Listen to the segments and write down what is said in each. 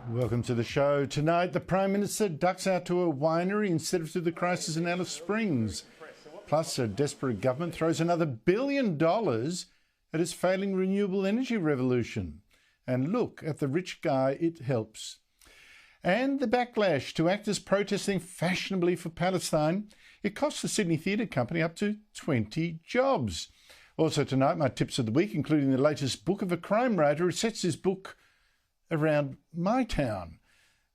Welcome to the show. Tonight, the Prime Minister ducks out to a winery instead of to the crisis in Alice Springs. Plus, a desperate government throws another $1 billion at its failing renewable energy revolution. And look at the rich guy it helps. And the backlash to actors protesting fashionably for Palestine. It cost the Sydney Theatre Company up to 20 jobs. Also tonight, my tips of the week, including the latest book of a crime writer who sets his book around my town.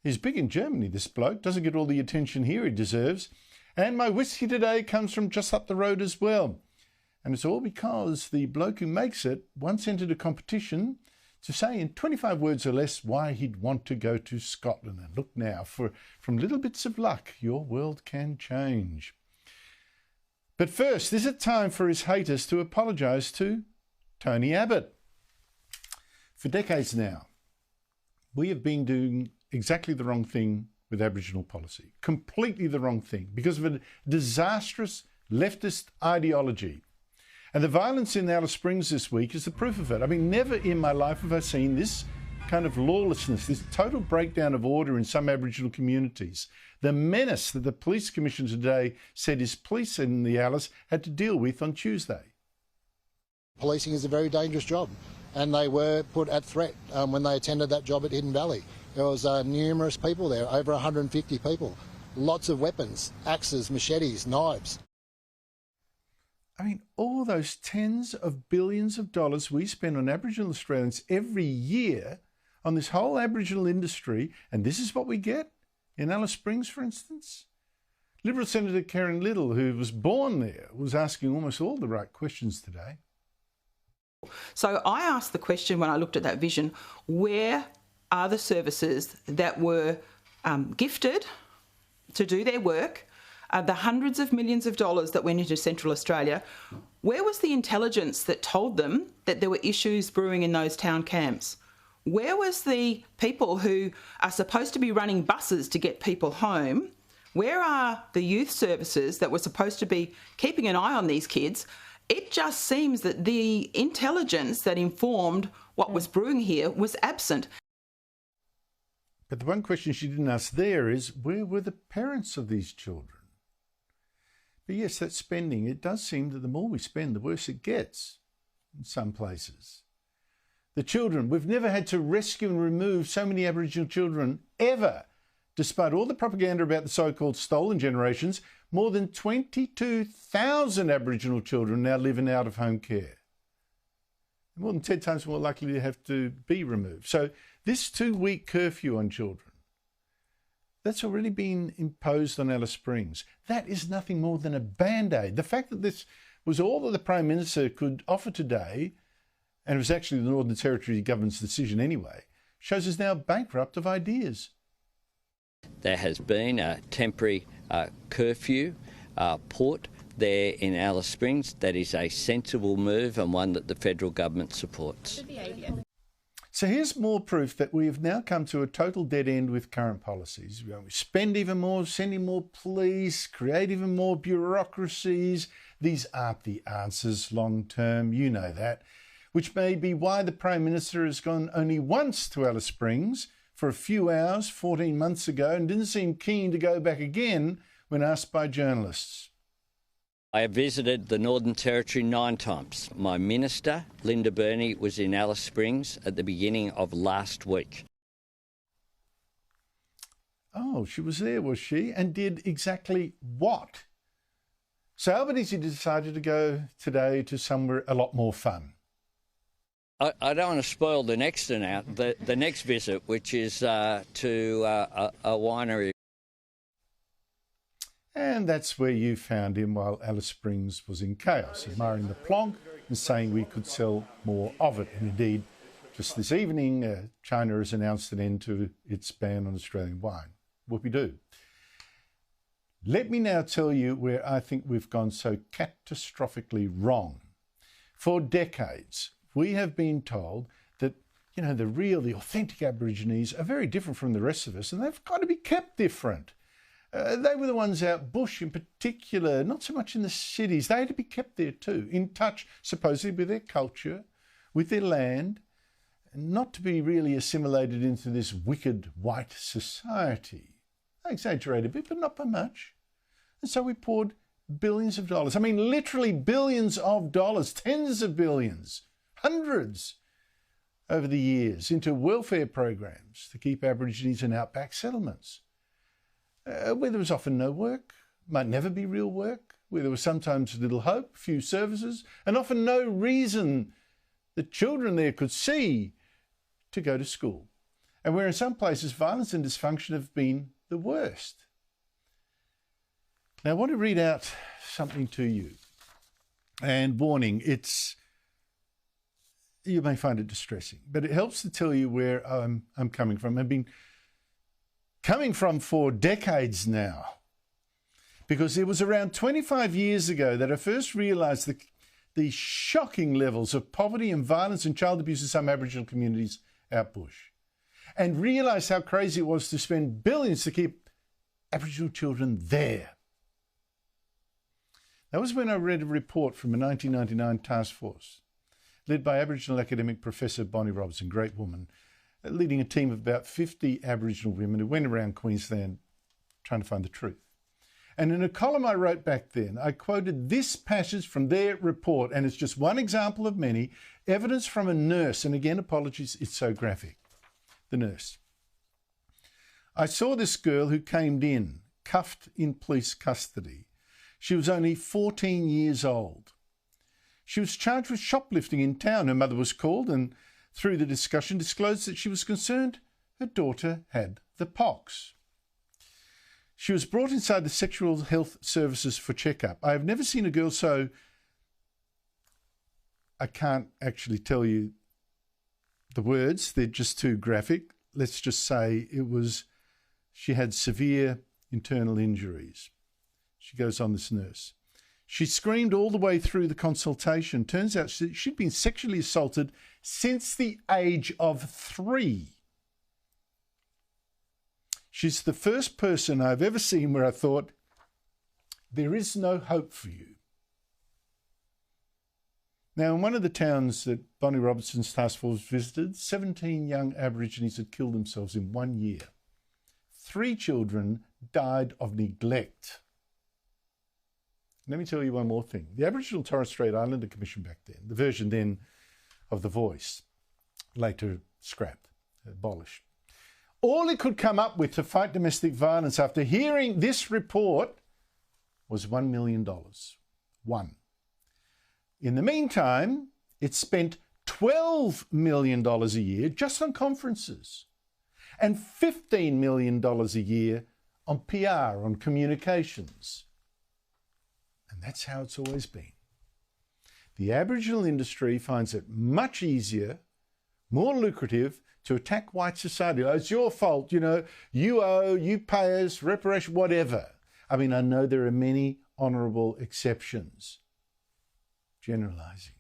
He's big in Germany, this bloke. Doesn't get all the attention here he deserves. And my whiskey today comes from just up the road as well. And it's all because the bloke who makes it once entered a competition to say in 25 words or less why he'd want to go to Scotland. And look now, from little bits of luck, your world can change. But first, is it time for his haters to apologise to Tony Abbott? For decades now, we have been doing exactly the wrong thing with Aboriginal policy. Completely the wrong thing because of a disastrous leftist ideology. And the violence in Alice Springs this week is the proof of it. I mean, never in my life have I seen this kind of lawlessness, this total breakdown of order in some Aboriginal communities. The menace that the Police Commission today said his police in the Alice had to deal with on Tuesday. Policing is a very dangerous job, and they were put at threat when they attended that job at Hidden Valley. There was numerous people there, over 150 people, lots of weapons, axes, machetes, knives. I mean, all those tens of billions of dollars we spend on Aboriginal Australians every year on this whole Aboriginal industry, and this is what we get in Alice Springs, for instance? Liberal Senator Kerryn Liddell, who was born there, was asking almost all the right questions today. So I asked the question when I looked at that vision, where are the services that were gifted to do their work, the hundreds of millions of dollars that went into Central Australia? Where was the intelligence that told them that there were issues brewing in those town camps? Where was the people who are supposed to be running buses to get people home? Where are the youth services that were supposed to be keeping an eye on these kids? It just seems that the intelligence that informed what was brewing here was absent. But the one question she didn't ask there is, where were the parents of these children? But yes, that spending, it does seem that the more we spend, the worse it gets in some places. The children, we've never had to rescue and remove so many Aboriginal children ever. Despite all the propaganda about the so-called stolen generations, more than 22,000 Aboriginal children now live in out-of-home care. More than 10 times more likely to have to be removed. So this 2-week curfew on children, that's already been imposed on Alice Springs. That is nothing more than a band-aid. The fact that this was all that the Prime Minister could offer today, and it was actually the Northern Territory government's decision anyway, shows us now bankrupt of ideas. There has been a temporary curfew put there in Alice Springs. That is a sensible move and one that the federal government supports. So here's more proof that we have now come to a total dead end with current policies. We spend even more, send in more police, create even more bureaucracies. These aren't the answers long term, you know that. Which may be why the Prime Minister has gone only once to Alice Springs for a few hours 14 months ago and didn't seem keen to go back again when asked by journalists. I have visited the Northern Territory 9 times. My minister, Linda Burney, was in Alice Springs at the beginning of last week. Oh, she was there, was she? And did exactly what? So Albanese decided to go today to somewhere a lot more fun. I don't want to spoil the next the next visit, which is to a winery. And that's where you found him while Alice Springs was in chaos, admiring the plonk and saying we could sell more of it. And indeed, just this evening, China has announced an end to its ban on Australian wine. Whoopie-doo. Let me now tell you where I think we've gone so catastrophically wrong. For decades, we have been told that, you know, the authentic Aborigines are very different from the rest of us, and they've got to be kept different. They were the ones out bush in particular, not so much in the cities. They had to be kept there too, in touch supposedly with their culture, with their land. not to be really assimilated into this wicked white society. I exaggerate a bit, but not by much. And so we poured billions of dollars. I mean, literally billions of dollars, tens of billions, hundreds over the years into welfare programs to keep Aborigines in outback settlements, where there was often no work, might never be real work, where there was sometimes little hope, few services, and often no reason that children there could see to go to school. And where in some places violence and dysfunction have been the worst. Now, I want to read out something to you. And warning, you may find it distressing, but it helps to tell you where I'm coming from. I've been coming from for decades now, because it was around 25 years ago that I first realised the shocking levels of poverty and violence and child abuse in some Aboriginal communities out bush, and realised how crazy it was to spend billions to keep Aboriginal children there. That was when I read a report from a 1999 task force led by Aboriginal academic Professor Bonnie Robertson, great woman, leading a team of about 50 Aboriginal women who went around Queensland trying to find the truth. And in a column I wrote back then, I quoted this passage from their report, and it's just one example of many, evidence from a nurse, and again, apologies, it's so graphic. The nurse. I saw this girl who came in, cuffed in police custody. She was only 14 years old. She was charged with shoplifting in town. Her mother was called and, through the discussion, disclosed that she was concerned her daughter had the pox. She was brought inside the sexual health services for checkup. I have never seen a girl so... I can't actually tell you the words. They're just too graphic. Let's just say she had severe internal injuries. She goes on, this nurse. She screamed all the way through the consultation. Turns out she'd been sexually assaulted since the age of 3. She's the first person I've ever seen where I thought, there is no hope for you. Now, in one of the towns that Bonnie Robertson's task force visited, 17 young Aborigines had killed themselves in 1 year. 3 children died of neglect. Let me tell you one more thing. The Aboriginal Torres Strait Islander Commission back then, the version then of The Voice, later scrapped, abolished. All it could come up with to fight domestic violence after hearing this report was $1 million. One. In the meantime, it spent $12 million a year just on conferences and $15 million a year on PR, on communications. And that's how it's always been. The Aboriginal industry finds it much easier, more lucrative to attack white society. Oh, it's your fault, you owe, you pay us, reparation, whatever. I mean, I know there are many honourable exceptions. Generalising.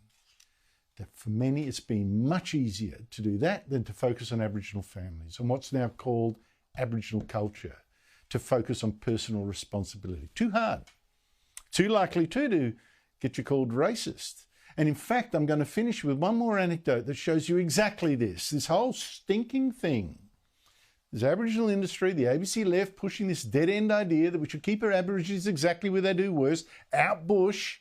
That for many it's been much easier to do that than to focus on Aboriginal families and what's now called Aboriginal culture, to focus on personal responsibility. Too hard. Too likely to get you called racist. And in fact, I'm going to finish with one more anecdote that shows you exactly this whole stinking thing. There's Aboriginal industry, the ABC left, pushing this dead-end idea that we should keep our Aborigines exactly where they do worse, out bush,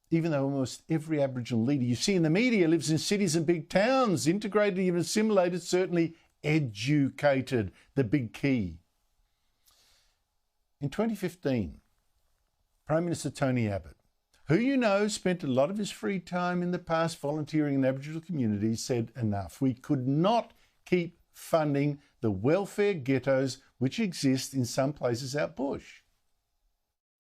even though almost every Aboriginal leader you see in the media lives in cities and big towns, integrated, even assimilated, certainly educated, the big key. In 2015, Prime Minister Tony Abbott, who spent a lot of his free time in the past volunteering in Aboriginal communities, said enough. We could not keep funding the welfare ghettos which exist in some places out bush.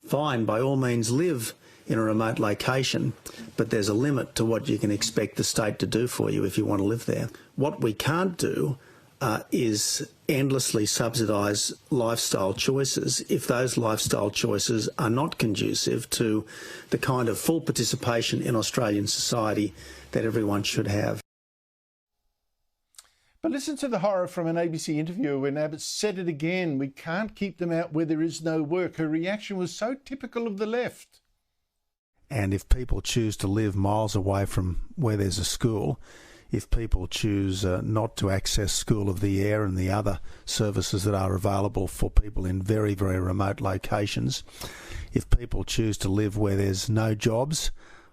Fine, by all means live in a remote location, but there's a limit to what you can expect the state to do for you if you want to live there. What we can't do is endlessly subsidise lifestyle choices if those lifestyle choices are not conducive to the kind of full participation in Australian society that everyone should have. But listen to the horror from an ABC interview when Abbott said it again, we can't keep them out where there is no work. Her reaction was so typical of the left. And if people choose to live miles away from where there's a school, if people choose not to access School of the Air and the other services that are available for people in very, very remote locations, if people choose to live where there's no jobs,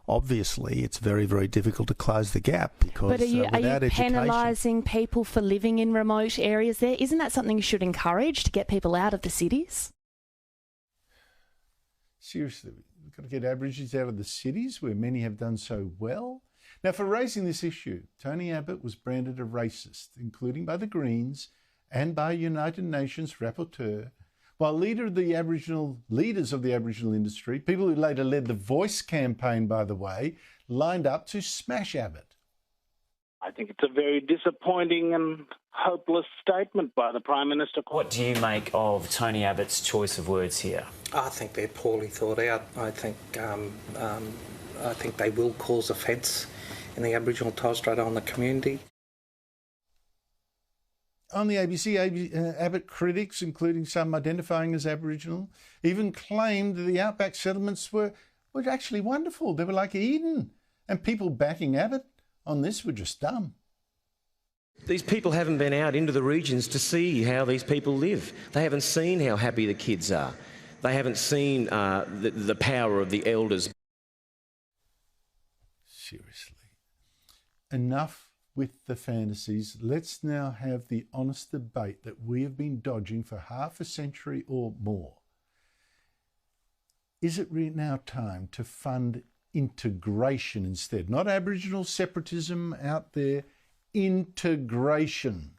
obviously it's very, very difficult to close the gap because but are you education... penalising people for living in remote areas there? Isn't that something you should encourage to get people out of the cities? Seriously, we've got to get Aborigines out of the cities where many have done so well. Now, for raising this issue, Tony Abbott was branded a racist, including by the Greens and by United Nations rapporteur, while leaders of the Aboriginal industry, people who later led the Voice campaign, by the way, lined up to smash Abbott. I think it's a very disappointing and hopeless statement by the Prime Minister. What do you make of Tony Abbott's choice of words here? I think they're poorly thought out. I think they will cause offence in the Aboriginal and Torres Strait Islander community. On the ABC, Abbott critics, including some identifying as Aboriginal, even claimed that the outback settlements were actually wonderful. They were like Eden. And people backing Abbott on this were just dumb. These people haven't been out into the regions to see how these people live. They haven't seen how happy the kids are. They haven't seen the power of the elders. Seriously. Enough with the fantasies. Let's now have the honest debate that we have been dodging for half a century or more. Is it now time to fund integration instead? Not Aboriginal separatism out there, integration.